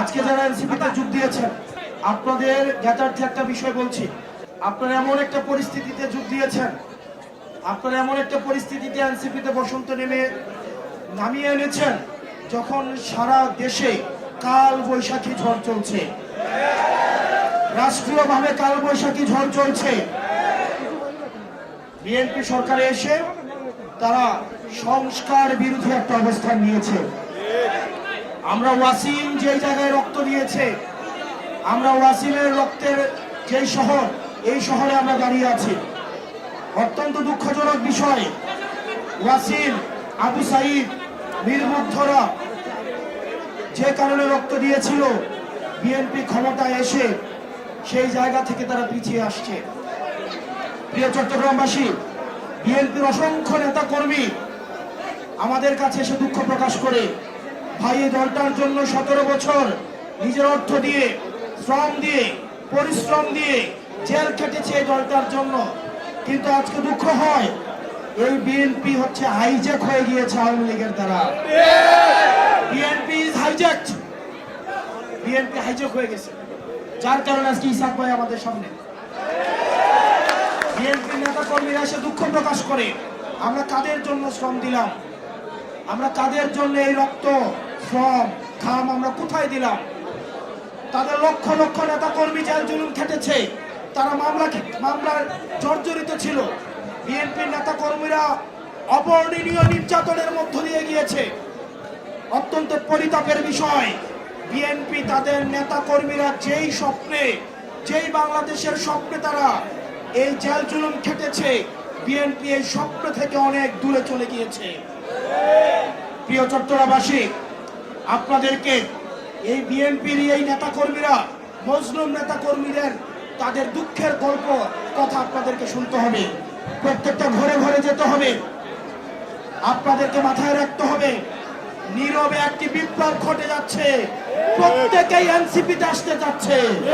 আজকে যারা এনসিপিতে যোগ দিয়েছেন, আপনাদের জ্ঞাতার্থে একটা বিষয় বলছি। আপনারা এমন একটা পরিস্থিতিতে যোগ দিয়েছেন, আপনারা এমন একটা পরিস্থিতিতে এনসিপিতে বসন্ত নামিয়ে এনেছেন যখন সারা দেশে কাল বৈশাখী ঝড় চলছে, রাষ্ট্রীয়ভাবে কাল বৈশাখী ঝড় চলছে। বিএনপি সরকারে এসে তারা সংস্কার বিরোধী একটা অবস্থান নিয়েছে। আমরা ওয়াসিম যেই জায়গায় রক্ত দিয়েছে, আমরা ওয়াসিমের রক্তের যেই শহর, এই শহরে আমরা দাঁড়িয়ে আছি। অত্যন্ত দুঃখজনক বিষয়, ওয়াসিম, আবু সাইদ, বীরমুগ্ধরা যে কারণে রক্ত দিয়েছিল, বিএনপি ক্ষমতায় এসে সেই জায়গা থেকে তারা পিছিয়ে আসছে। প্রিয় চট্টগ্রামবাসী, বিএনপির অসংখ্য নেতা কর্মী আমাদের কাছে এসে দুঃখ প্রকাশ করে, ভাই এই দলটার জন্য 17 বছর নিজের অর্থ দিয়ে, শ্রম দিয়ে, পরিশ্রম দিয়ে জেল খেটেছে এই দলটার জন্য। কিন্তু আজকে দুঃখ হয়, এই বিএনপি হচ্ছে হাইজ্যাক হয়ে গিয়েছে আওয়ামী লীগের দ্বারা। বিএনপি ইজ হাইজ্যাকড, বিএনপি হাইজ্যাক হয়ে গেছে, যার কারণে আজকে ইসাক ভাই আমাদের সামনে। বিএনপি নেতা কর্মীরা এসে দুঃখ প্রকাশ করে, আমরা কাদের জন্য শ্রম দিলাম, আমরা কাদের জন্য এই রক্ত, শ্রম, ঘাম আমরা কোথায় দিলাম। তাদের লক্ষ লক্ষ নেতা কর্মী জেল জুলুম খেটেছে, তারা মামলার জর্জরিত ছিল। বিএনপির নেতা কর্মীরা অবর্ণনীয় নির্যাতনের মধ্য দিয়ে গিয়েছে। অত্যন্ত পরিতাপের বিষয়, বিএনপি তাদের নেতা কর্মীরা যেই স্বপ্নে, যেই বাংলাদেশের স্বপ্নে তারা এই জেল জুলুম খেটেছে, বিএনপি এই স্বপ্ন থেকে অনেক দূরে চলে গিয়েছে। প্রিয় চট্টগ্রামবাসী, আপনাদেরকে এই বিএনপির এই নেতা কর্মীরা, মজলুম নেতা কর্মীদের তাদের দুঃখের গল্প কথা আপনাদেরকে শুনতে হবে। প্রত্যেকটা ঘরে ঘরে যেতে হবে, আপনাদেরকে মাথায় রাখতে হবে, নীরবে একটি বিপ্লব ঘটে যাচ্ছে, প্রত্যেকেই এনসিপিতে আসতে যাচ্ছে।